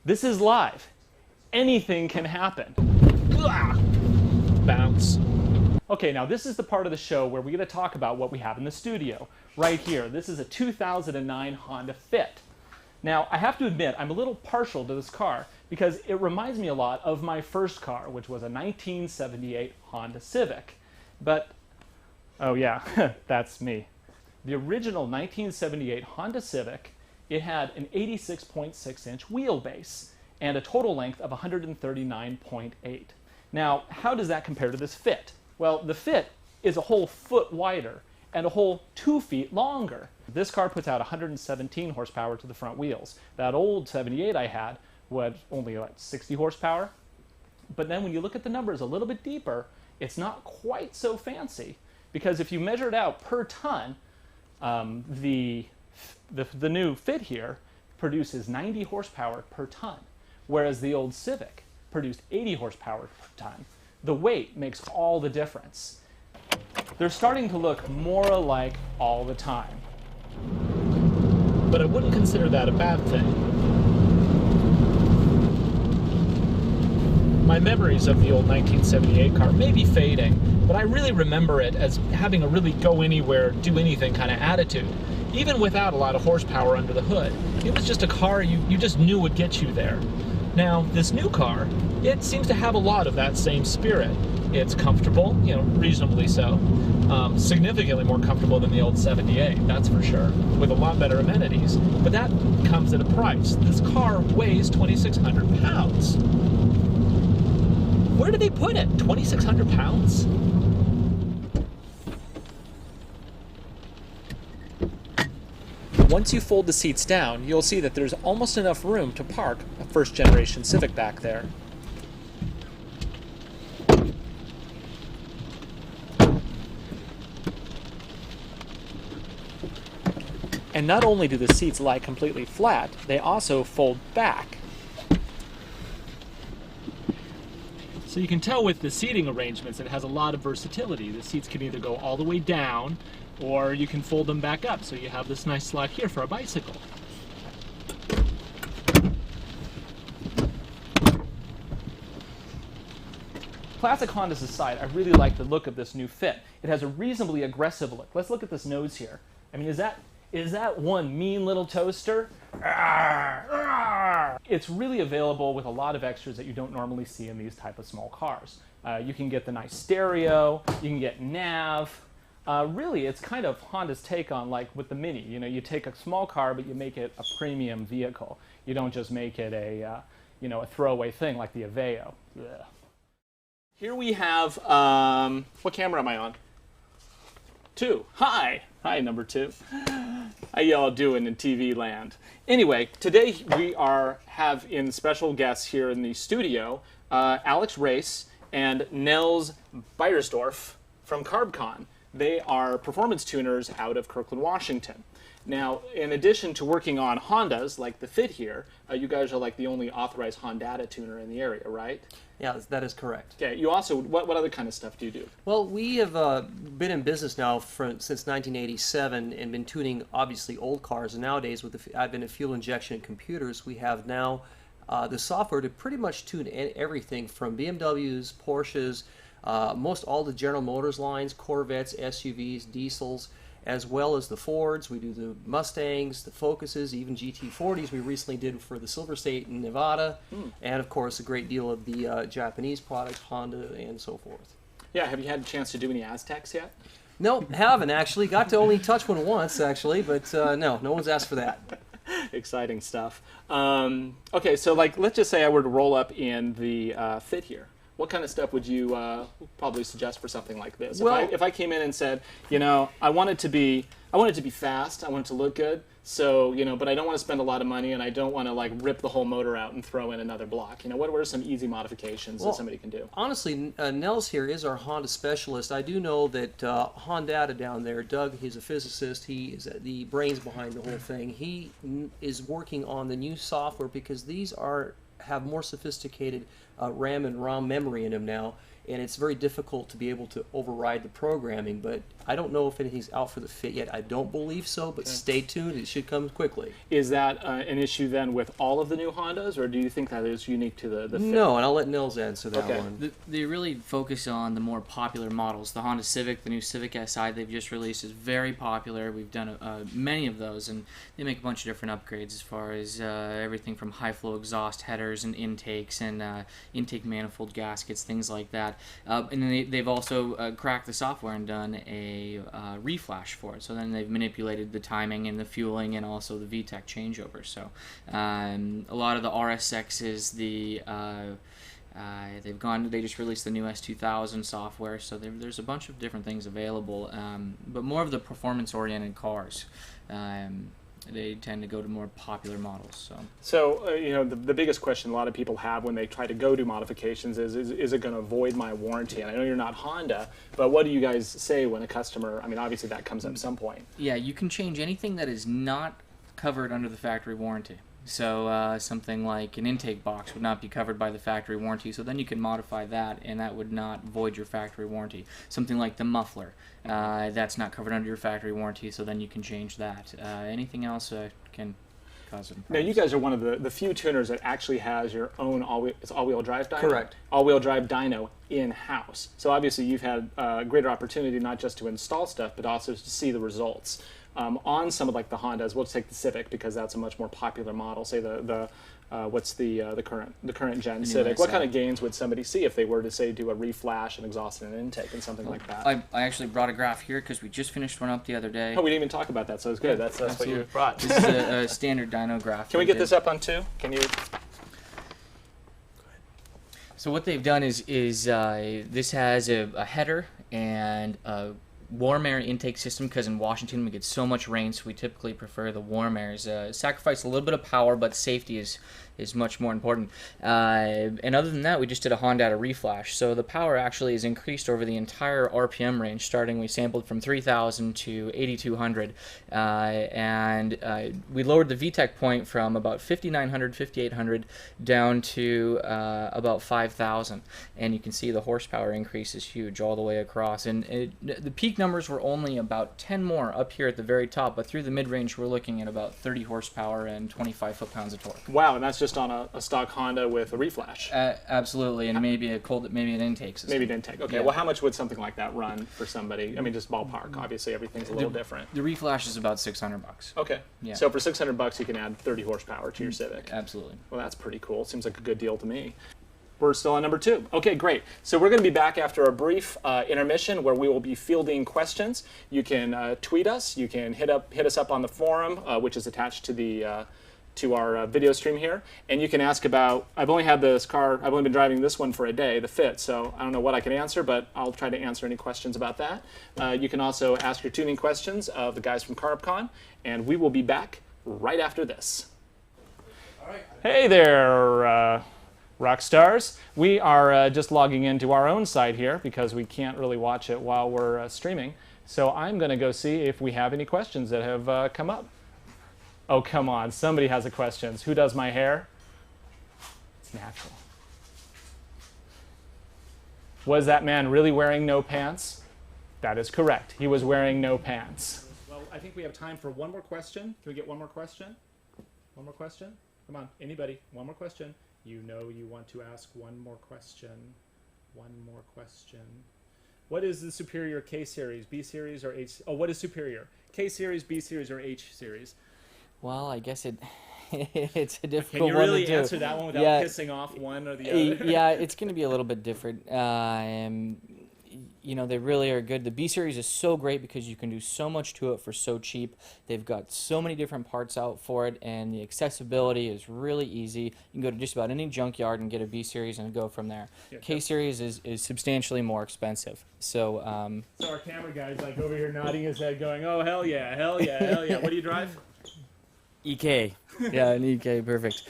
This is live. Anything can happen. Bounce. Okay, now this is the part of the show where we're going to talk about what we have in the studio. Right here, this is a 2009 Honda Fit. Now, I have to admit, I'm a little partial to this car because it reminds me a lot of my first car, which was a 1978 Honda Civic. But, oh yeah, that's me. The original 1978 Honda Civic, it had an 86.6-inch wheelbase and a total length of 139.8. Now, how does that compare to this Fit? Well, the Fit is a whole foot wider and a whole 2 feet longer. This car puts out 117 horsepower to the front wheels. That old 78 I had was only like 60 horsepower. But then when you look at the numbers a little bit deeper, it's not quite so fancy, because if you measure it out per ton, the new Fit here produces 90 horsepower per ton, whereas the old Civic produced 80 horsepower per ton. The weight makes all the difference. They're starting to look more alike all the time. But I wouldn't consider that a bad thing. My memories of the old 1978 car may be fading, but I really remember it as having a really go anywhere, do anything kind of attitude. Even without a lot of horsepower under the hood. It was just a car you just knew would get you there. Now, this new car, it seems to have a lot of that same spirit. It's comfortable, reasonably so. Significantly more comfortable than the old 78, that's for sure, with a lot better amenities. But that comes at a price. This car weighs 2,600 pounds. Where did they put it? 2,600 pounds? Once you fold the seats down, you'll see that there's almost enough room to park a first-generation Civic back there. And not only do the seats lie completely flat, they also fold back. So you can tell with the seating arrangements it has a lot of versatility. The seats can either go all the way down, or you can fold them back up, so you have this nice slot here for a bicycle. Classic Hondas aside, I really like the look of this new Fit. It has a reasonably aggressive look. Let's look at this nose here. I mean, is that one mean little toaster? It's really available with a lot of extras that you don't normally see in these type of small cars. You can get the nice stereo, you can get nav. Really, it's kind of Honda's take on, like with the Mini. You take a small car, but you make it a premium vehicle. You don't just make it a throwaway thing like the Aveo. Ugh. Here we have, what camera am I on? 2. Hi, number 2. How y'all doing in TV land? Anyway, today we have in special guests here in the studio, Alex and Nels from CarbConn. They are performance tuners out of Kirkland, Washington. Now, in addition to working on Hondas, like the Fit here, you guys are like the only authorized Hondata tuner in the area, right? Yeah, that is correct. Okay, you also, what other kind of stuff do you do? Well, we have been in business now since 1987 and been tuning, obviously, old cars. And nowadays, with the advent of fuel injection and computers, we have now the software to pretty much tune everything from BMWs, Porsches, most all the General Motors lines, Corvettes, SUVs, diesels, as well as the Fords. We do the Mustangs, the Focuses, even GT40s we recently did for the Silver State in Nevada, and of course a great deal of the Japanese products, Honda and so forth. Yeah, have you had a chance to do any Aztecs yet? No, haven't actually. Got to only touch one once actually, but no one's asked for that. Exciting stuff. Okay, so like let's just say I were to roll up in the Fit here. What kind of stuff would you probably suggest for something like this? Well, if I came in and said, I want it to be fast, I want it to look good, so but I don't want to spend a lot of money and I don't want to like rip the whole motor out and throw in another block. What are some easy modifications that somebody can do? Honestly, Nels here is our Honda specialist. I do know that Hondata down there, Doug, he's a physicist. He is the brains behind the whole thing. He is working on the new software because these have more sophisticated RAM and ROM memory in them now, and it's very difficult to be able to override the programming. But I don't know if anything's out for the Fit yet. I don't believe so, but stay tuned. It should come quickly. Is that an issue then with all of the new Hondas, or do you think that is unique to the Fit? No, and I'll let Nels answer that Okay. one. They really focus on the more popular models. The Honda Civic, the new Civic Si they've just released is very popular. We've done many of those, and they make a bunch of different upgrades as far as everything from high-flow exhaust headers and intakes and intake manifold gaskets, things like that. And then they've also cracked the software and done a reflash for it. So then they've manipulated the timing and the fueling and also the VTEC changeovers. So a lot of the RSXs, they just released the new S2000 software, so there's a bunch of different things available, but more of the performance-oriented cars. They tend to go to more popular models. So you know, the biggest question a lot of people have when they try to go do modifications is it going to void my warranty? And I know you're not Honda, but what do you guys say when a customer, I mean, obviously that comes up at some point. Yeah, you can change anything that is not covered under the factory warranty. So something like an intake box would not be covered by the factory warranty, so then you can modify that, and that would not void your factory warranty. Something like the muffler, that's not covered under your factory warranty, so then you can change that. Anything else can cause some problems. Now, you guys are one of the few tuners that actually has your own all-wheel drive dyno? Correct. All-wheel drive dyno in-house. So obviously you've had a greater opportunity not just to install stuff, but also to see the results. On some of like the Hondas, we'll take the Civic because that's a much more popular model. Say what's the current gen Civic? What kind of gains would somebody see if they were to say do a reflash and exhaust and an intake and something like that? I actually brought a graph here because we just finished one up the other day. Oh, we didn't even talk about that, so it's good. That's what you brought. This is a standard dyno graph. Can we get this up on 2? Can you? So what they've done is this has a header and a warm air intake system, because in Washington we get so much rain, so we typically prefer the warm airs. Sacrifice a little bit of power, but safety is much more important. And other than that, we just did a Hondata reflash, so the power actually is increased over the entire RPM range. Starting, we sampled from 3,000 to 8,200, and we lowered the VTEC point from about 5,900, 5,800 down to about 5,000, and you can see the horsepower increase is huge all the way across. And the peak numbers were only about 10 more up here at the very top, but through the mid-range we're looking at about 30 horsepower and 25 foot-pounds of torque. Wow, and that's just on a stock Honda with a reflash. Absolutely, and maybe an intake system. Maybe an intake. Okay, Yeah. well, how much would something like that run for somebody? I mean, just ballpark. Obviously, everything's a little different. The reflash is about $600. Okay. Yeah. So for $600, you can add 30 horsepower to your Civic. Absolutely. Well, that's pretty cool. Seems like a good deal to me. We're still on number 2. Okay, great. So we're going to be back after a brief intermission where we will be fielding questions. You can tweet us. You can hit us up on the forum, which is attached to our video stream here, and you can ask about. I've only had this car. I've only been driving this one for a day, the Fit. So I don't know what I can answer, but I'll try to answer any questions about that. You can also ask your tuning questions of the guys from CarbConn, and we will be back right after this. All right. Hey there. Rock stars. We are just logging into our own site here because we can't really watch it while we're streaming. So I'm going to go see if we have any questions that have come up. Oh, come on. Somebody has a question. Who does my hair? It's natural. Was that man really wearing no pants? That is correct. He was wearing no pants. Well, I think we have time for one more question. Can we get one more question? One more question? Come on, anybody. One more question. You know you want to ask one more question. One more question. What is the superior K series, B series, or H? Oh, what is superior? K series, B series, or H series? Well, I guess it's a difficult Can you one really to do. answer that one without pissing off one or the other? Yeah, it's going to be a little bit different. You know, they really are good. The B series is so great because you can do so much to it for so cheap. They've got so many different parts out for it, and the accessibility is really easy. You can go to just about any junkyard and get a B series and go from there. Yeah, K series is substantially more expensive. So, So our camera guy's like over here nodding his head going, oh, hell yeah, hell yeah, hell yeah. What do you drive? EK. Yeah, an EK, perfect.